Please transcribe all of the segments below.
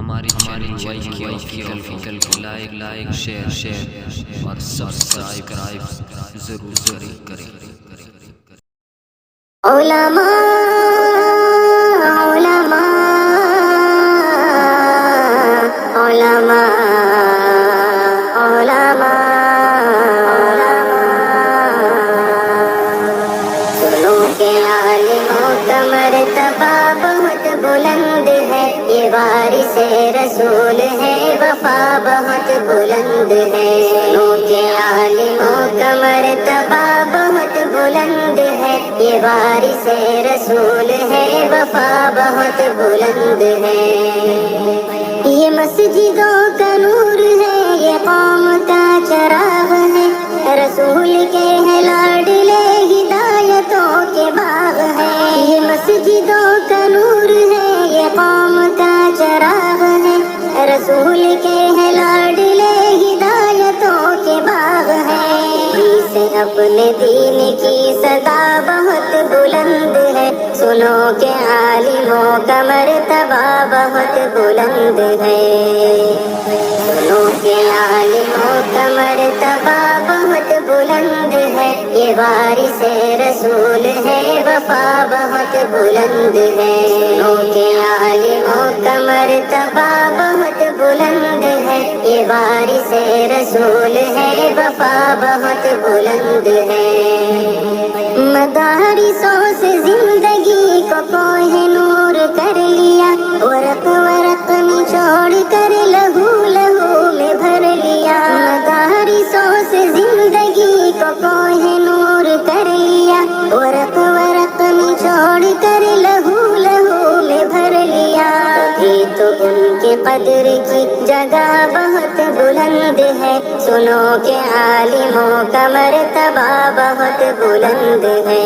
ہماری چینل کو like share اور سبسکرائب ضرور کریں۔ علماء علماء علماء علماء سنو کہ عالموں کا مرتبہ بہت بلند ہے، یہ وارث رسول ہے، وفا بہت بلند ہے۔ سنو کہ عالموں کا مرتبہ بہت بلند ہے، یہ وارث رسول ہے، وفا بہت بلند ہے۔ یہ مسجدوں کا نور ہے، یہ قوم کا چراغ ہے، رسول کے ہے لاڈلے، ہدایتوں کے باغ ہے۔ یہ مسجدوں کا نور ہے، یہ قوم کا چراغ ہے، رسول کے ہے لاڈلے، ہدایتوں کے باغ ہے۔ سے اپنے دین کی صدا بہت بلند ہے، سنو کہ عالموں کا مرتبہ بہت بلند ہے۔ سنو کہ عالموں کا مرتبہ بہت بلند ہے، یہ وارث رسول ہے، وفا بہت بلند ہے۔ سنو کہ عالموں کا مرتبہ بہت بلند ہے، یہ وارث رسول ہے، وفا بہت بلند ہے۔ مدارسوں سے زندگی کو کوہ نور کر لیا، ورق ورق نچوڑ کر لہو لہو میں بھر لیا۔ مدارسوں سے زندگی کو کوہ نور کر لیا، ورق ورق نچوڑ کر لہو لہو میں بھر لیا۔ ابھی تو ان کے قدر کی جگہ بہت بلند ہے، سنو کہ عالموں کا مرتبہ بہت بلند ہے۔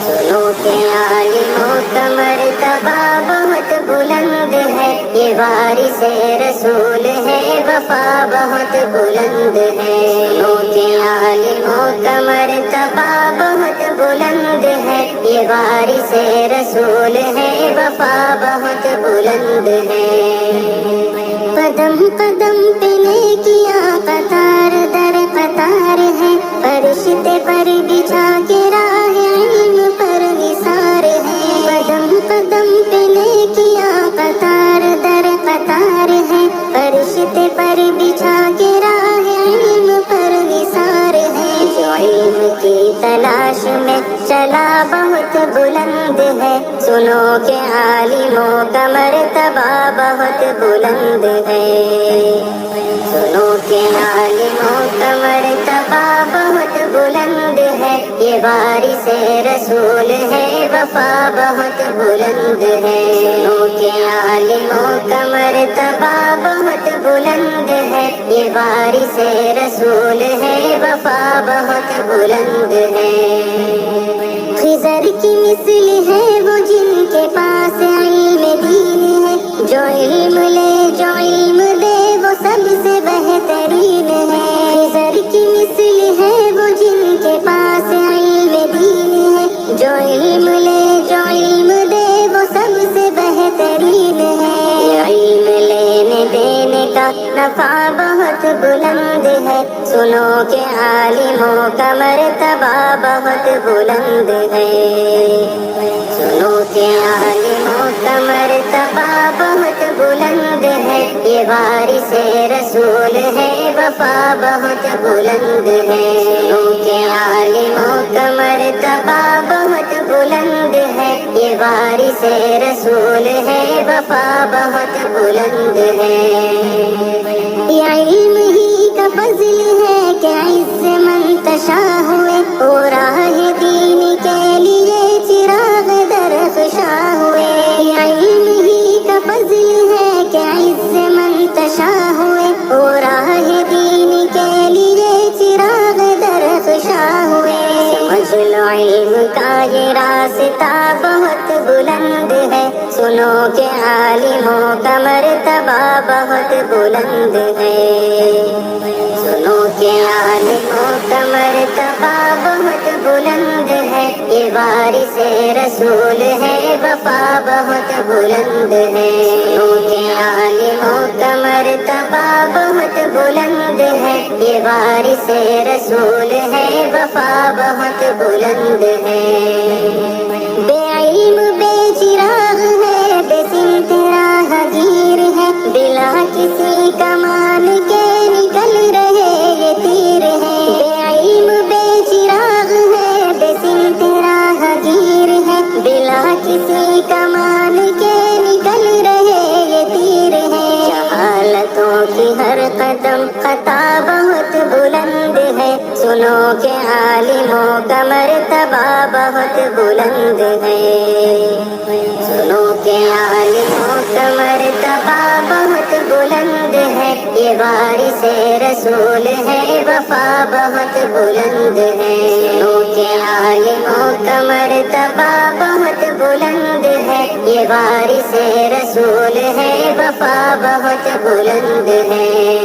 سنو کہ عالموں کا مرتبہ بہت بلند ہے، یہ وارث رسول ہے، وفا بہت بلند ہے۔ سنو کہ عالموں کا مرتبہ بہت بلند ہے، یہ وارث رسول ہے، وفا بہت بلند ہے۔ قدم قدم پہ نیکیاں قطار در قطار ہے، فرشتے پر بچھا کے راہ علم پر نثار ہے۔ قدم قدم پہ نیکیاں قطار در قطار ہے، فرشتے پر بچھا کے راہ علم پر نثار ہے۔ جو علم کی تلاش میں چلا بہت بلند ہے، سنو کہ عالموں کا مرتبہ بہت بلند ہے۔ سنو کہ عالموں کا مرتبہ بہت بلند ہے، یہ وارث رسول ہے، وفا بہت بلند ہے۔ سنو کہ عالموں کا مرتبہ بہت بلند ہے، یہ وارث رسول ہے، وفا بہت بلند ہے۔ خضر کی مثل ہے وہ جن کے پاس علم دین ہے، جو علم لے جو علم دے وہ سب سے بہترین ہے۔ خضر کی مثل ہے وہ جن کے پاس علم دین ہے، جو علم لے جو علم دے وہ سب سے بہترین ہے۔ علم لینے دینے کا نفع بہت بلند ہے، سنو کہ عالموں کا مرتبہ بہت بلند ہے۔ سنو کہ عالموں کا مرتبہ بہت بلند ہے، یہ وارث رسول ہے، وفا بہت بلند ہے۔ سنو کہ عالموں کا مرتبہ بہت بلند ہے، یہ وارث رسول ہے، وفا بہت بلند ہے۔ یہ علم ہی کا فضل ہے کہ عز منتشا ہوئے، وہ راہ دین کے لیے چراغ درخشاں ہوئے۔ یہ علم ہی کا فضل ہے کہ عز منتشا ہوئے، وہ راہ دین کے لیے چراغ درخشاں ہوئے۔ سمجھ لو علم کا یہ راستہ بہت بلند ہے، سنو کہ عالموں کا مرتبہ بہت بلند ہے۔ سنو کہ عالموں کا مرتبہ بہت بلند ہے، یہ وارث رسول ہے، وفا بہت بلند ہے۔ سنو کہ مرتبہ بہت بلند ہے، یہ وارث رسول ہے، وفا بہت بلند ہے۔ بے علم بے چراغ ہے، بے سمت راہ گیر ہے، بلا کسی کمان کے نکل رہے یہ تیر ہے۔ بے علم بے چراغ ہے، بے سمت راہ گیر ہے، بلا کسی کمان کے نکل رہے یہ تیر ہے۔ جہالتوں کی ہر قدم خطا بہت بلند ہے، سنو کہ عالموں کا مرتبہ بہت بلند ہے۔ سنو کہ عالموں کا مرتبہ بہت بلند ہے، یہ وارث رسول ہے، وفا بہت بلند ہے۔ سنو کہ عالموں کا مرتبہ بہت بلند ہے، یہ وارث رسول ہے، وفا بہت بلند ہے۔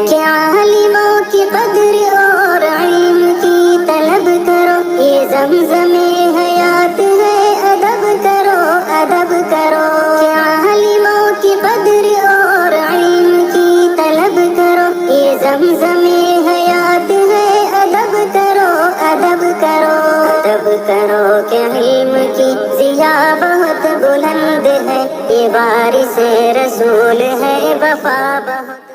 کہ عالموں کی قدر اور علم کی طلب کرو، یہ زمزم حیات ہے، ادب کرو ادب کرو۔ کہ عالموں کی قدر اور علم کی طلب کرو، یہ زمزم حیات ہے، ادب کرو ادب کرو۔ ادب کرو کہ علم کی ضیا بہت بلند ہے، یہ وارث رسول ہے، وفا بہت